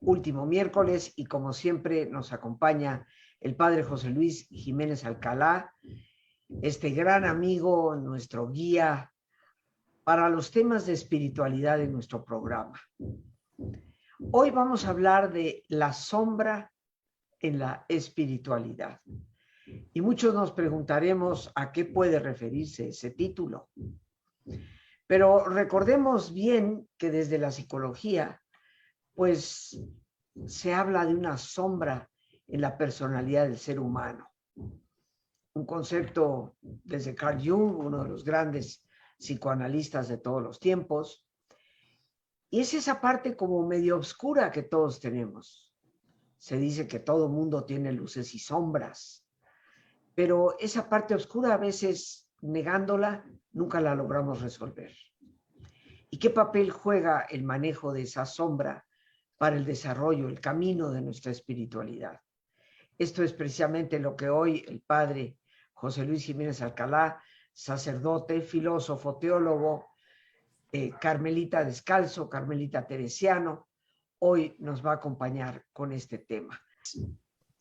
Último miércoles y como siempre nos acompaña el padre José Luis Jiménez Alcalá, este gran amigo, nuestro guía para los temas de espiritualidad en nuestro programa. Hoy vamos a hablar de la sombra en la espiritualidad. Y muchos nos preguntaremos a qué puede referirse ese título. Pero recordemos bien que desde la psicología, pues se habla de una sombra en la personalidad del ser humano. Un concepto desde Carl Jung, uno de los grandes psicoanalistas de todos los tiempos. Y es esa parte como medio oscura que todos tenemos. Se dice que todo mundo tiene luces y sombras, pero esa parte oscura a veces negándola nunca la logramos resolver. ¿Y qué papel juega el manejo de esa sombra para el desarrollo, el camino de nuestra espiritualidad? Esto es precisamente lo que hoy el padre José Luis Jiménez Alcalá, sacerdote, filósofo, teólogo, carmelita descalzo, carmelita teresiano, hoy nos va a acompañar con este tema.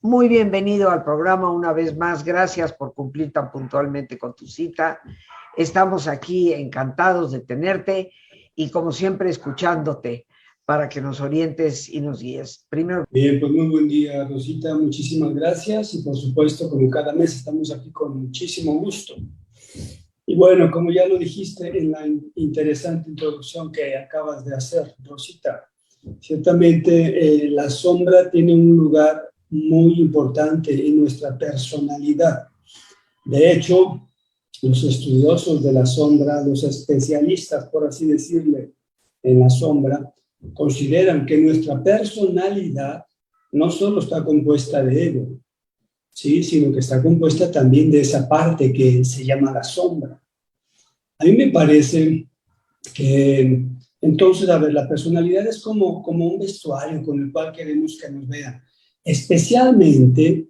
Muy bienvenido al programa una vez más. Gracias por cumplir tan puntualmente con tu cita. Estamos aquí encantados de tenerte y como siempre escuchándote para que nos orientes y nos guíes. Primero. Bien, pues muy buen día, Rosita. Muchísimas gracias y por supuesto, como cada mes, estamos aquí con muchísimo gusto. Y bueno, como ya lo dijiste en la interesante introducción que acabas de hacer, Rosita, ciertamente la sombra tiene un lugar muy importante en nuestra personalidad. De hecho, los estudiosos de la sombra, los especialistas, por así decirle, en la sombra, consideran que nuestra personalidad no solo está compuesta de ego, ¿sí? Sino que está compuesta también de esa parte que se llama la sombra. A mí me parece que, entonces, a ver, la personalidad es como un vestuario con el cual queremos que nos vean. Especialmente,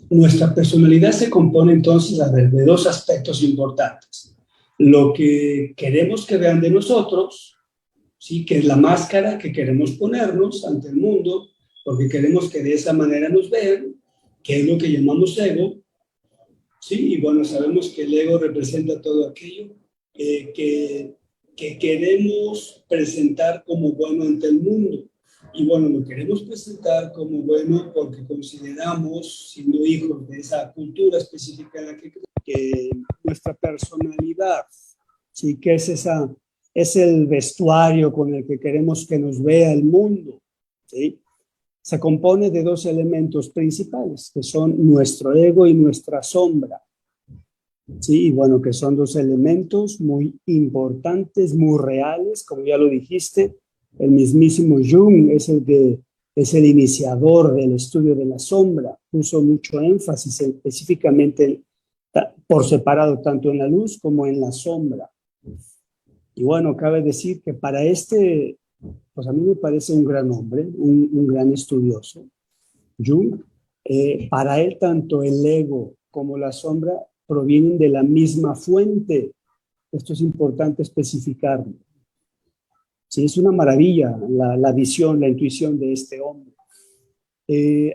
nuestra personalidad se compone entonces, a ver, de dos aspectos importantes. Lo que queremos que vean de nosotros, ¿sí? Que es la máscara que queremos ponernos ante el mundo, porque queremos que de esa manera nos vean, que es lo que llamamos ego, ¿sí? Y bueno, sabemos que el ego representa todo aquello que queremos presentar como bueno ante el mundo. Y bueno, lo queremos presentar como bueno porque consideramos, siendo hijos de esa cultura específica en la que nuestra personalidad, ¿sí? Que es el vestuario con el que queremos que nos vea el mundo, ¿sí? Se compone de dos elementos principales, que son nuestro ego y nuestra sombra. Sí, y bueno, que son dos elementos muy importantes, muy reales, como ya lo dijiste. El mismísimo Jung es el iniciador del estudio de la sombra, puso mucho énfasis específicamente por separado tanto en la luz como en la sombra. Y bueno, cabe decir que para pues a mí me parece un gran hombre, un gran estudioso, Jung. Para él tanto el ego como la sombra provienen de la misma fuente. Esto es importante especificarlo. Sí, es una maravilla la visión, la intuición de este hombre.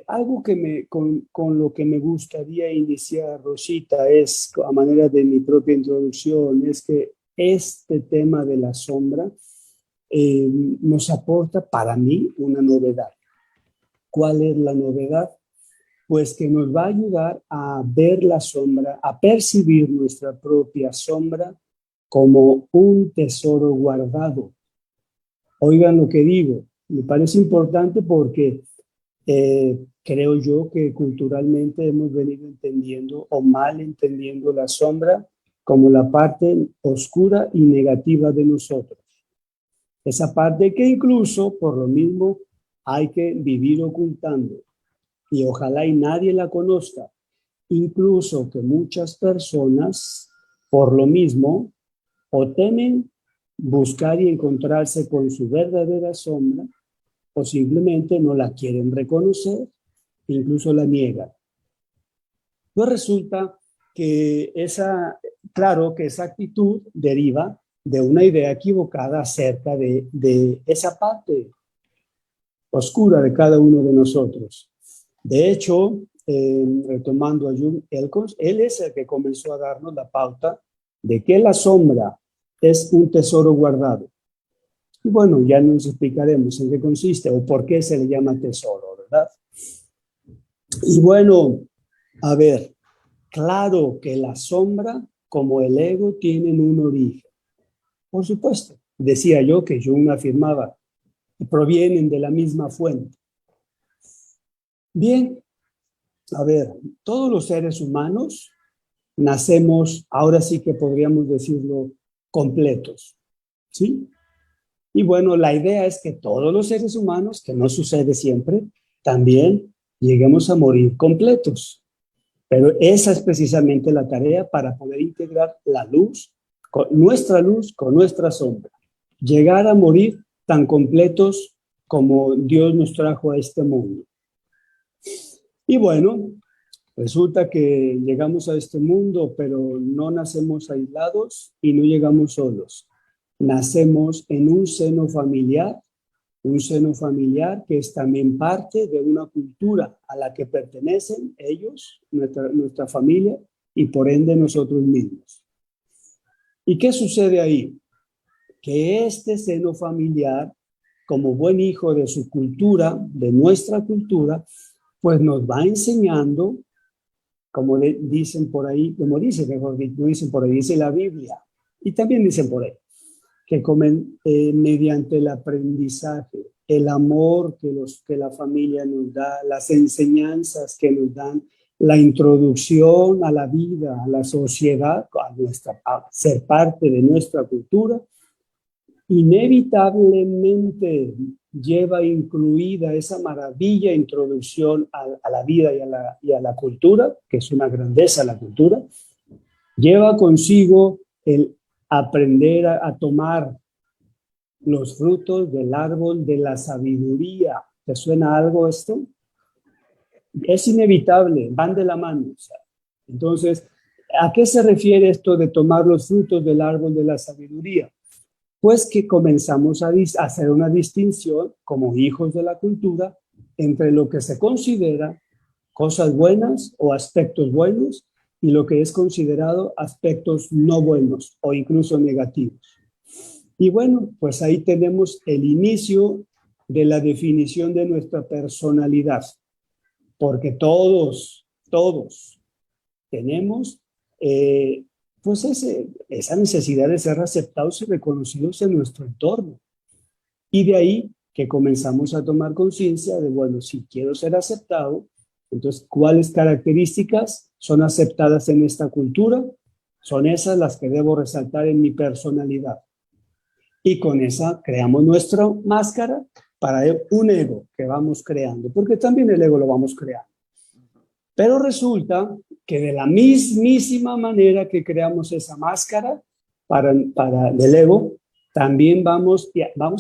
Algo que con lo que me gustaría iniciar, Rosita, es a manera de mi propia introducción, es que este tema de la sombra nos aporta para mí una novedad. ¿Cuál es la novedad? Pues que nos va a ayudar a ver la sombra, a percibir nuestra propia sombra como un tesoro guardado. Oigan lo que digo, me parece importante porque creo yo que culturalmente hemos venido entendiendo o mal entendiendo la sombra como la parte oscura y negativa de nosotros. Esa parte que incluso por lo mismo hay que vivir ocultando. Y ojalá y nadie la conozca, incluso que muchas personas, por lo mismo, o temen buscar y encontrarse con su verdadera sombra, o simplemente no la quieren reconocer, incluso la niegan. Pues resulta que esa actitud deriva de una idea equivocada acerca de esa parte oscura de cada uno de nosotros. De hecho, retomando a Jung Elkons, él es el que comenzó a darnos la pauta de que la sombra es un tesoro guardado. Y bueno, ya nos explicaremos en qué consiste o por qué se le llama tesoro, ¿verdad? Y bueno, a ver, claro que la sombra como el ego tienen un origen. Por supuesto, decía yo que Jung afirmaba que provienen de la misma fuente. Bien, a ver, todos los seres humanos nacemos, ahora sí que podríamos decirlo, completos, ¿sí? Y bueno, la idea es que todos los seres humanos, que no sucede siempre, también lleguemos a morir completos. Pero esa es precisamente la tarea para poder integrar la luz con nuestra sombra. Llegar a morir tan completos como Dios nos trajo a este mundo. Y bueno, resulta que llegamos a este mundo, pero no nacemos aislados y no llegamos solos. Nacemos en un seno familiar que es también parte de una cultura a la que pertenecen ellos, nuestra familia, y por ende nosotros mismos. ¿Y qué sucede ahí? Que este seno familiar, como buen hijo de su cultura, de nuestra cultura, pues nos va enseñando, como dicen por ahí, como dice, mejor dicho, dicen por ahí, dice la Biblia, y también dicen por ahí, que mediante el aprendizaje, el amor que la familia nos da, las enseñanzas que nos dan, la introducción a la vida, a la sociedad, a ser parte de nuestra cultura, inevitablemente lleva incluida esa maravilla introducción a la vida y a la cultura, que es una grandeza la cultura, lleva consigo el aprender a tomar los frutos del árbol de la sabiduría. ¿Te suena algo esto? Es inevitable, van de la mano. O sea. Entonces, ¿a qué se refiere esto de tomar los frutos del árbol de la sabiduría? Pues que comenzamos a hacer una distinción como hijos de la cultura entre lo que se considera cosas buenas o aspectos buenos y lo que es considerado aspectos no buenos o incluso negativos. Y bueno, pues ahí tenemos el inicio de la definición de nuestra personalidad, porque todos tenemos pues esa necesidad de ser aceptados y reconocidos en nuestro entorno. Y de ahí que comenzamos a tomar conciencia de, bueno, si quiero ser aceptado, entonces, ¿cuáles características son aceptadas en esta cultura? Son esas las que debo resaltar en mi personalidad. Y con esa creamos nuestra máscara para un ego que vamos creando, porque también el ego lo vamos creando. Pero resulta que de la mismísima manera que creamos esa máscara del ego, también vamos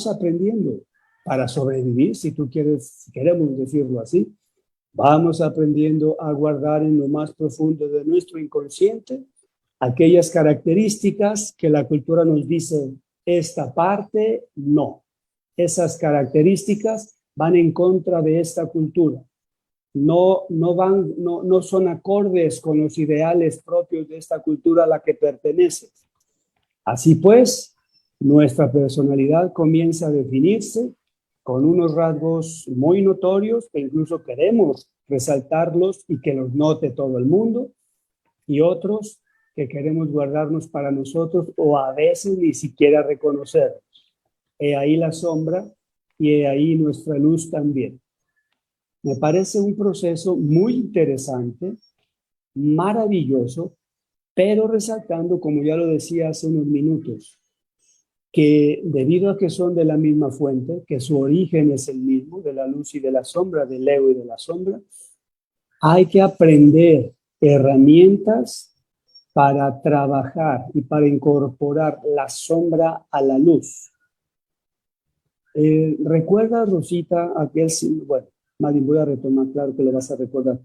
aprendiendo para sobrevivir, si queremos decirlo así. Vamos aprendiendo a guardar en lo más profundo de nuestro inconsciente aquellas características que la cultura nos dice, esta parte no. Esas características van en contra de esta cultura. No son acordes con los ideales propios de esta cultura a la que pertenece. Así pues, nuestra personalidad comienza a definirse con unos rasgos muy notorios que incluso queremos resaltarlos y que los note todo el mundo, y otros que queremos guardarnos para nosotros o a veces ni siquiera reconocerlos. He ahí la sombra y he ahí nuestra luz también. Me parece un proceso muy interesante, maravilloso, pero resaltando, como ya lo decía hace unos minutos, que debido a que son de la misma fuente, que su origen es el mismo, de la luz y de la sombra, del ego y de la sombra, hay que aprender herramientas para trabajar y para incorporar la sombra a la luz. ¿Recuerda, Rosita, aquel símbolo? Bueno, Madin, voy a retomar, claro que lo vas a recordar.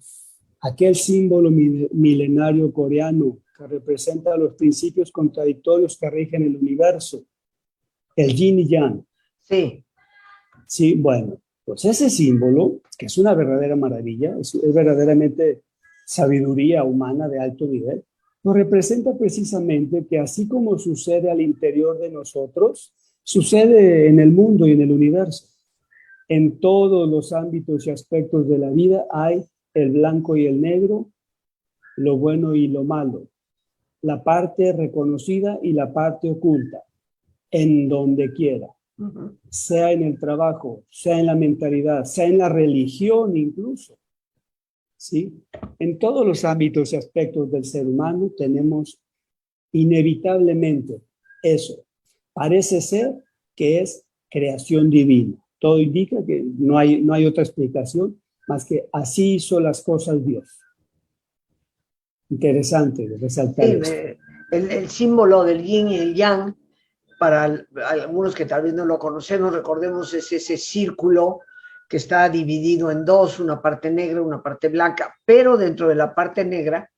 Aquel símbolo milenario coreano que representa los principios contradictorios que rigen el universo, el yin y yang. Sí. Sí, bueno, pues ese símbolo, que es una verdadera maravilla, es verdaderamente sabiduría humana de alto nivel, nos representa precisamente que así como sucede al interior de nosotros, sucede en el mundo y en el universo. En todos los ámbitos y aspectos de la vida hay el blanco y el negro, lo bueno y lo malo, la parte reconocida y la parte oculta, en donde quiera, sea en el trabajo, sea en la mentalidad, sea en la religión incluso, ¿sí? En todos los ámbitos y aspectos del ser humano tenemos inevitablemente eso. Parece ser que es creación divina. Todo indica que no hay otra explicación más que así hizo las cosas Dios. Interesante resaltar Sí, esto. el símbolo del yin y el yang, para algunos que tal vez no lo conocemos, recordemos, es ese círculo que está dividido en dos, una parte negra, una parte blanca, pero dentro de la parte negra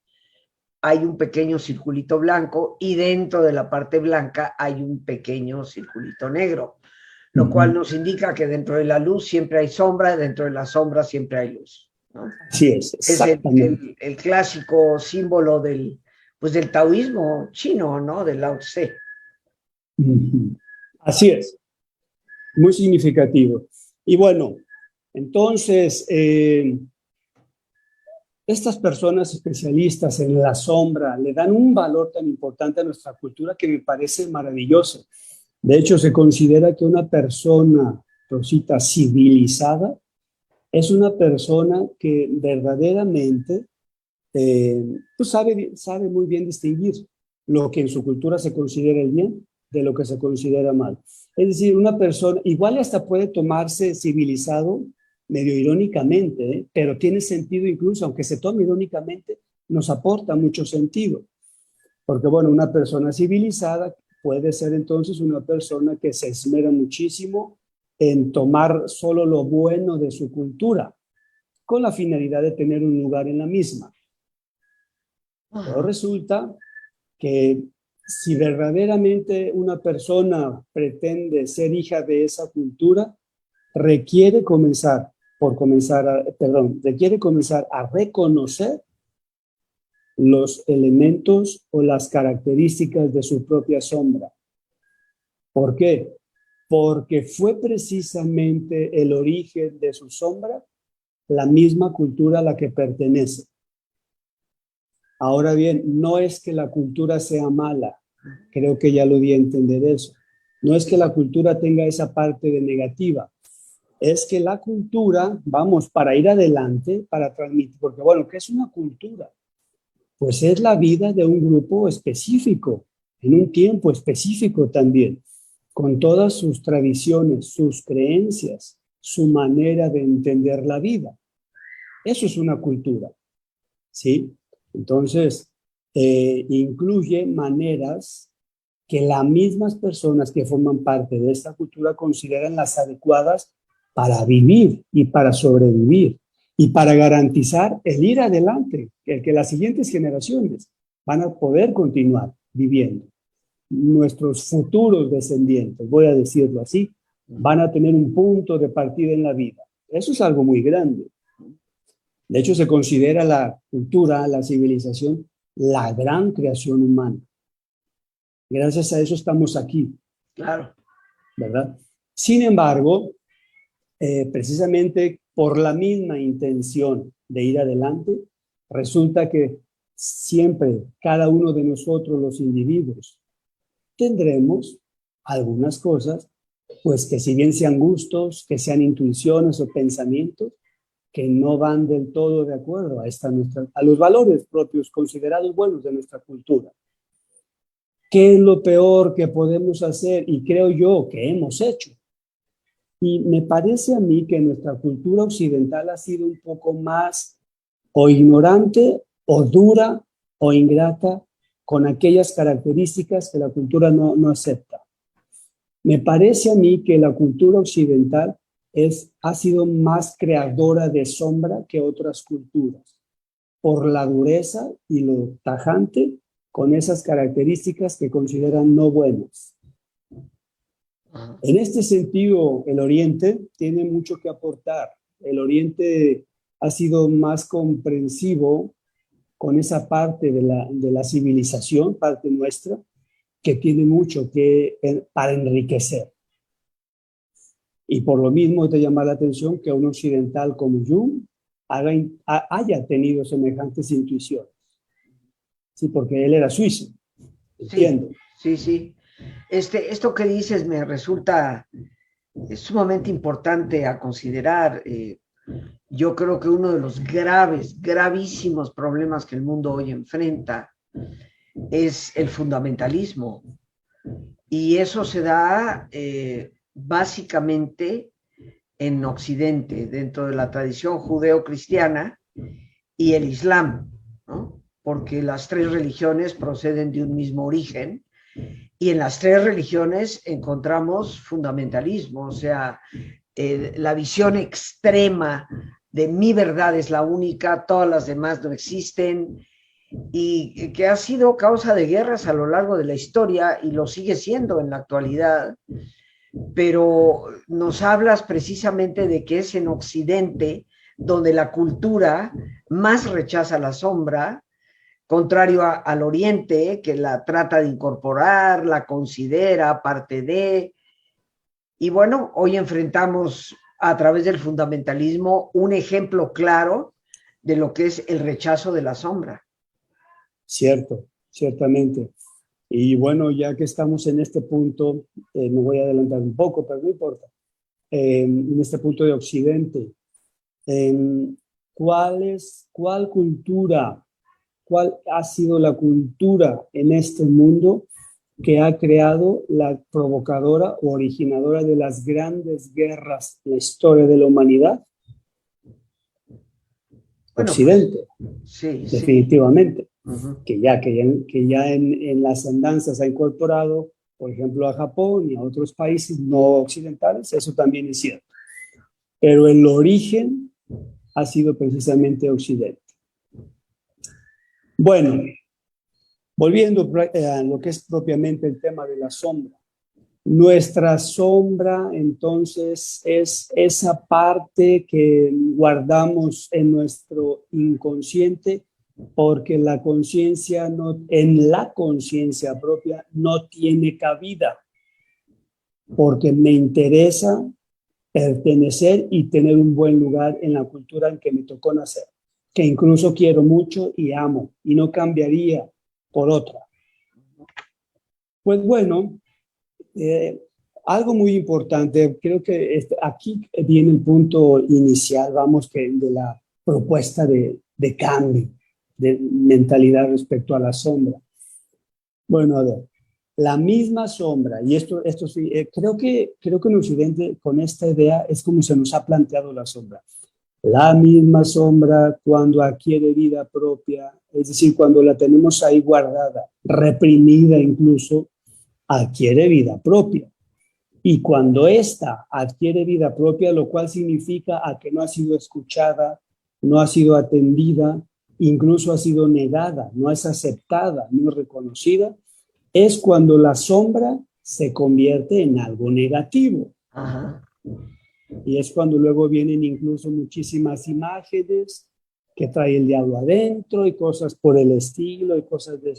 hay un pequeño circulito blanco y dentro de la parte blanca hay un pequeño circulito negro, lo cual nos indica que dentro de la luz siempre hay sombra, dentro de la sombra siempre hay luz, ¿no? Así es, exactamente. El clásico símbolo pues del taoísmo chino, ¿no? Del Lao Tse. Así es, muy significativo. Y bueno, entonces, estas personas especialistas en la sombra le dan un valor tan importante a nuestra cultura que me parece maravilloso. De hecho, se considera que una persona, Rosita, civilizada, es una persona que verdaderamente pues sabe muy bien distinguir lo que en su cultura se considera el bien de lo que se considera mal. Es decir, una persona, igual hasta puede tomarse civilizado medio irónicamente, pero tiene sentido incluso, aunque se tome irónicamente, nos aporta mucho sentido. Porque bueno, una persona civilizada puede ser entonces una persona que se esmera muchísimo en tomar solo lo bueno de su cultura, con la finalidad de tener un lugar en la misma. Pero resulta que si verdaderamente una persona pretende ser hija de esa cultura, requiere comenzar a reconocer los elementos o las características de su propia sombra. ¿Por qué? Porque fue precisamente el origen de su sombra la misma cultura a la que pertenece. Ahora bien, no es que la cultura sea mala, creo que ya lo di a entender eso. No es que la cultura tenga esa parte de negativa, es que la cultura, vamos, para ir adelante, para transmitir, porque bueno, ¿qué es una cultura? Pues es la vida de un grupo específico, en un tiempo específico también, con todas sus tradiciones, sus creencias, su manera de entender la vida. Eso es una cultura, ¿sí? Entonces, incluye maneras que las mismas personas que forman parte de esta cultura consideran las adecuadas para vivir y para sobrevivir y para garantizar el ir adelante, que las siguientes generaciones van a poder continuar viviendo. Nuestros futuros descendientes, voy a decirlo así, van a tener un punto de partida en la vida. Eso es algo muy grande. De hecho, se considera la cultura, la civilización, la gran creación humana. Gracias a eso estamos aquí. Claro. ¿Verdad? Sin embargo, precisamente por la misma intención de ir adelante, resulta que siempre cada uno de nosotros, los individuos, tendremos algunas cosas, pues que si bien sean gustos, que sean intuiciones o pensamientos, que no van del todo de acuerdo a los valores propios considerados buenos de nuestra cultura. ¿Qué es lo peor que podemos hacer? Y creo yo que hemos hecho. Y me parece a mí que nuestra cultura occidental ha sido un poco más o ignorante o dura o ingrata con aquellas características que la cultura no acepta. Me parece a mí que la cultura occidental ha sido más creadora de sombra que otras culturas, por la dureza y lo tajante con esas características que consideran no buenas. En este sentido, el Oriente tiene mucho que aportar. El Oriente ha sido más comprensivo con esa parte de la civilización, parte nuestra, que tiene mucho para enriquecer. Y por lo mismo te llama la atención que un occidental como Jung haya tenido semejantes intuiciones. Sí, porque él era suizo. Entiendo. Sí, sí. Esto que dices me resulta sumamente importante a considerar. Yo creo que uno de los gravísimos problemas que el mundo hoy enfrenta es el fundamentalismo. Y eso se da básicamente en Occidente, dentro de la tradición judeo-cristiana y el Islam, ¿no? Porque las tres religiones proceden de un mismo origen y en las tres religiones encontramos fundamentalismo, o sea, la visión extrema de mi verdad es la única, todas las demás no existen, y que ha sido causa de guerras a lo largo de la historia y lo sigue siendo en la actualidad, pero nos hablas precisamente de que es en Occidente donde la cultura más rechaza la sombra, contrario al Oriente, que la trata de incorporar, la considera parte de, y bueno, hoy enfrentamos a través del fundamentalismo un ejemplo claro de lo que es el rechazo de la sombra. Cierto, ciertamente. Y bueno, ya que estamos en este punto, me voy a adelantar un poco, pero no importa. En este punto de Occidente, ¿cuál cultura, cuál ha sido la cultura en este mundo que ha creado la provocadora o originadora de las grandes guerras en la historia de la humanidad? Bueno, Occidente, pues, sí, definitivamente. Sí. Uh-huh. Que ya en las andanzas ha incorporado, por ejemplo, a Japón y a otros países no occidentales, eso también es cierto. Pero el origen ha sido precisamente Occidente. Bueno, volviendo a lo que es propiamente el tema de la sombra. Nuestra sombra, entonces, es esa parte que guardamos en nuestro inconsciente, porque la conciencia en la conciencia propia no tiene cabida, porque me interesa pertenecer y tener un buen lugar en la cultura en que me tocó nacer, que incluso quiero mucho y amo, y no cambiaría por otra. Pues bueno, algo muy importante, creo que aquí viene el punto inicial, vamos, de la propuesta de cambio de mentalidad respecto a la sombra. Bueno, a ver, la misma sombra, y esto sí, creo que en Occidente con esta idea es como se nos ha planteado la sombra. La misma sombra cuando adquiere vida propia, es decir, cuando la tenemos ahí guardada, reprimida incluso, adquiere vida propia. Y cuando ésta adquiere vida propia, lo cual significa a que no ha sido escuchada, no ha sido atendida, incluso ha sido negada, no es aceptada, no es reconocida, es cuando la sombra se convierte en algo negativo. Ajá. Y es cuando luego vienen incluso muchísimas imágenes que trae el diablo adentro y cosas por el estilo y cosas de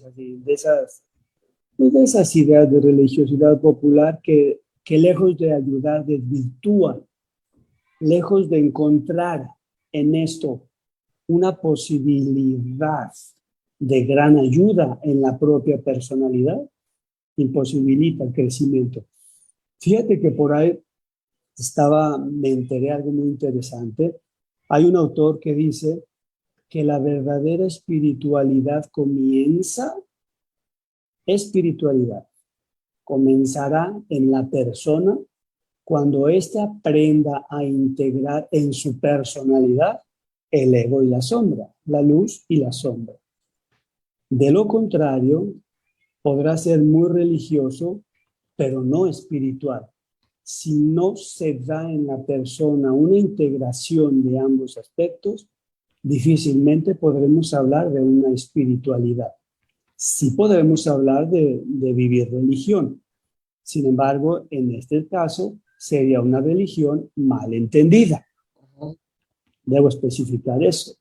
esas ideas de religiosidad popular que lejos de ayudar desvirtúan, lejos de encontrar en esto una posibilidad de gran ayuda en la propia personalidad, imposibilita el crecimiento. Fíjate que por ahí me enteré algo muy interesante. Hay un autor que dice que la verdadera espiritualidad comenzará en la persona cuando éste aprenda a integrar en su personalidad el ego y la sombra, la luz y la sombra. De lo contrario, podrá ser muy religioso, pero no espiritual. Si no se da en la persona una integración de ambos aspectos, difícilmente podremos hablar de una espiritualidad. sí podemos hablar de vivir religión. Sin embargo, en este caso sería una religión mal entendida. Debo especificar eso,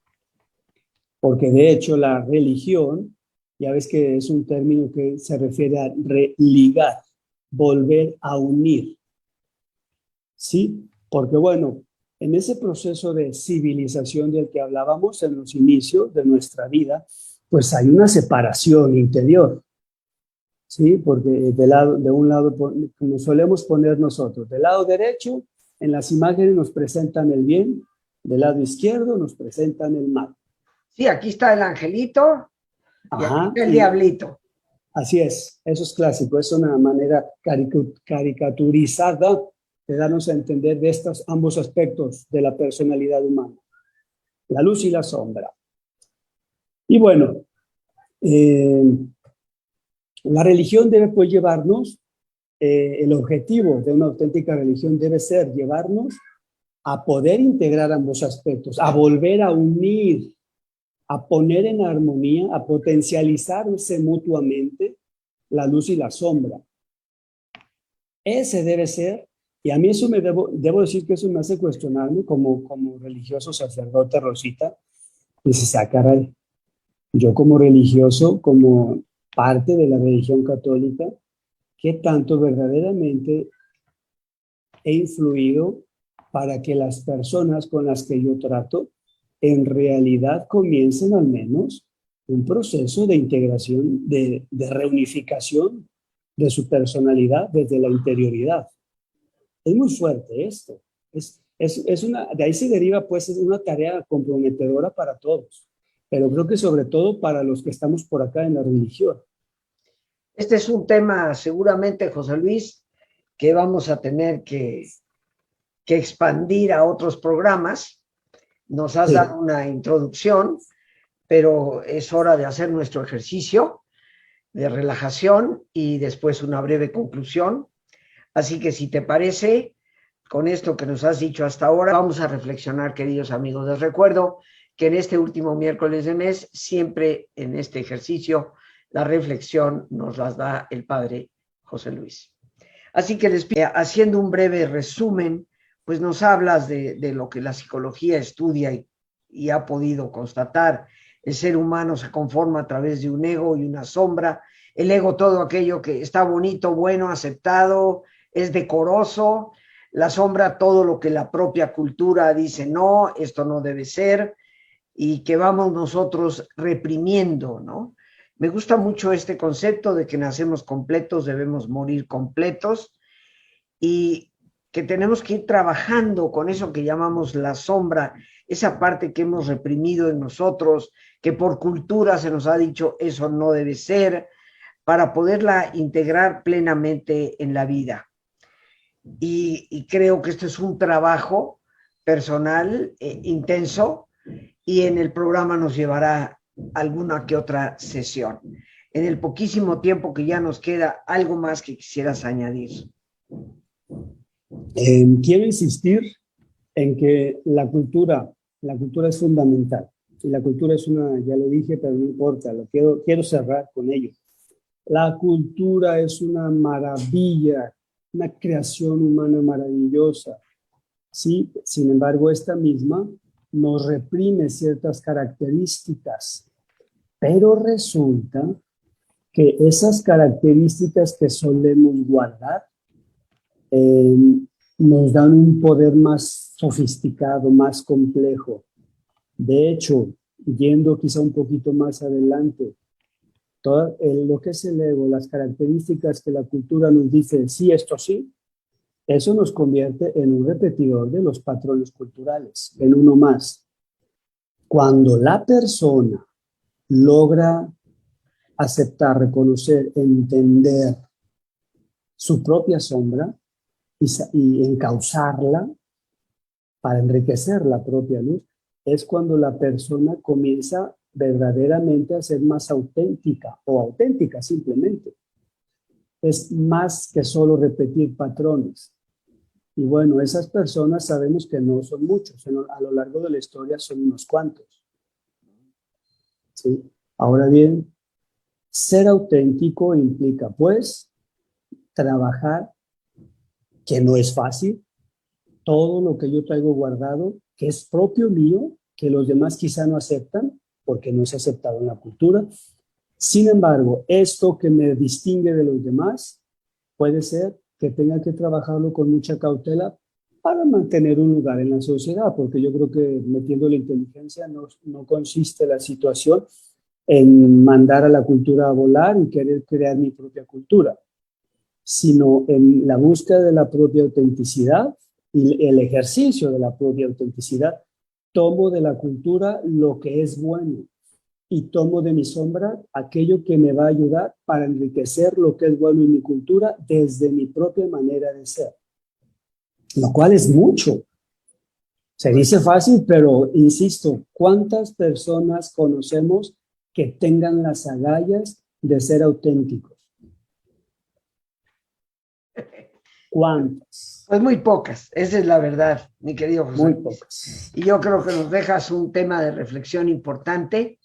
porque de hecho la religión, ya ves que es un término que se refiere a religar, volver a unir, ¿sí? Porque bueno, en ese proceso de civilización del que hablábamos en los inicios de nuestra vida, pues hay una separación interior, ¿sí? Porque de un lado, como solemos poner nosotros, del lado derecho, en las imágenes nos presentan el bien, del lado izquierdo nos presentan el mal. Sí, aquí está el angelito y aquí Ajá, está el diablito. así es, eso es clásico, es una manera caricaturizada de darnos a entender de estos ambos aspectos de la personalidad humana, la luz y la sombra. Y bueno, la religión debe pues llevarnos, el objetivo de una auténtica religión debe ser llevarnos a poder integrar ambos aspectos, a volver a unir, a poner en armonía, a potencializarse mutuamente la luz y la sombra. Ese debe ser, y a mí eso debo decir que eso me hace cuestionarme como religioso sacerdote, Rosita, y dices, caray, yo como religioso, como parte de la religión católica, ¿qué tanto verdaderamente he influido para que las personas con las que yo trato en realidad comiencen al menos un proceso de integración, de reunificación de su personalidad desde la interioridad? Es muy fuerte esto. De ahí se deriva pues es una tarea comprometedora para todos, pero creo que sobre todo para los que estamos por acá en la religión. Este es un tema seguramente, José Luis, que vamos a tener que expandir a otros programas. Nos has dado una introducción, pero es hora de hacer nuestro ejercicio de relajación y después una breve conclusión. Así que si te parece, con esto que nos has dicho hasta ahora, vamos a reflexionar, queridos amigos. Les recuerdo que en este último miércoles de mes, siempre en este ejercicio, la reflexión nos las da el Padre José Luis. Así que haciendo un breve resumen, pues nos hablas de lo que la psicología estudia y ha podido constatar. El ser humano se conforma a través de un ego y una sombra. El ego, todo aquello que está bonito, bueno, aceptado, es decoroso. La sombra, todo lo que la propia cultura dice, no, esto no debe ser, y que vamos nosotros reprimiendo, ¿no? Me gusta mucho este concepto de que nacemos completos, debemos morir completos, y que tenemos que ir trabajando con eso que llamamos la sombra, esa parte que hemos reprimido en nosotros, que por cultura se nos ha dicho eso no debe ser, para poderla integrar plenamente en la vida. Y creo que esto es un trabajo personal intenso, y en el programa nos llevará alguna que otra sesión. En el poquísimo tiempo que ya nos queda, ¿algo más que quisieras añadir? Quiero insistir en que la cultura es fundamental. Y la cultura es ya lo dije, pero no importa, quiero cerrar con ello. La cultura es una maravilla, una creación humana maravillosa. Sí, sin embargo, esta misma nos reprime ciertas características, pero resulta que esas características que solemos guardar nos dan un poder más sofisticado, más complejo. De hecho, yendo quizá un poquito más adelante, lo que es el ego, las características que la cultura nos dice, sí, esto sí, eso nos convierte en un repetidor de los patrones culturales, en uno más. Cuando la persona logra aceptar, reconocer, entender su propia sombra y encauzarla para enriquecer la propia luz, es cuando la persona comienza verdaderamente a ser más auténtica o auténtica simplemente. Es más que solo repetir patrones. Y bueno, esas personas sabemos que no son muchos, a lo largo de la historia son unos cuantos. ¿Sí? Ahora bien, Ser auténtico implica, pues, trabajar, que no es fácil, todo lo que yo traigo guardado, que es propio mío, que los demás quizá no aceptan, porque no es aceptado en la cultura. Sin embargo, esto que me distingue de los demás, puede ser que tenga que trabajarlo con mucha cautela para mantener un lugar en la sociedad, porque yo creo que metiendo la inteligencia no consiste la situación en mandar a la cultura a volar y querer crear mi propia cultura, sino en la búsqueda de la propia autenticidad y el ejercicio de la propia autenticidad. Tomo de la cultura lo que es bueno y tomo de mi sombra aquello que me va a ayudar para enriquecer lo que es bueno en mi cultura desde mi propia manera de ser, lo cual es mucho. Se dice fácil, pero insisto, ¿cuántas personas conocemos que tengan las agallas de ser auténticos? ¿Cuántas? Pues muy pocas, esa es la verdad, mi querido José. Muy pocas. Y yo creo que nos dejas un tema de reflexión importante.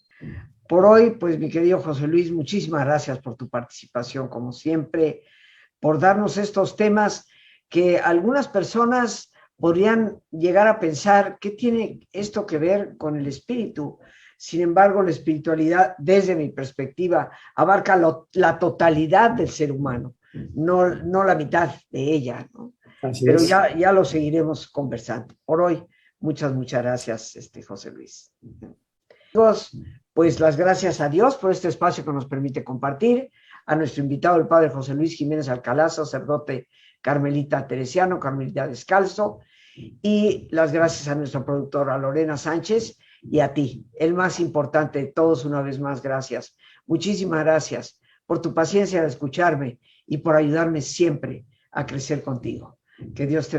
Por hoy, pues mi querido José Luis, muchísimas gracias por tu participación, como siempre, por darnos estos temas que algunas personas podrían llegar a pensar, ¿qué tiene esto que ver con el espíritu? Sin embargo, la espiritualidad, desde mi perspectiva, abarca la totalidad del ser humano, no la mitad de ella, ¿no? Así Pero es. ya lo seguiremos conversando. Por hoy, muchas gracias, José Luis. Amigos, pues las gracias a Dios por este espacio que nos permite compartir, a nuestro invitado, el padre José Luis Jiménez Alcalá, sacerdote carmelita teresiano, carmelita descalzo, y las gracias a nuestra productora Lorena Sánchez y a ti, el más importante de todos, una vez más, gracias. Muchísimas gracias por tu paciencia de escucharme y por ayudarme siempre a crecer contigo. Que Dios te bendiga.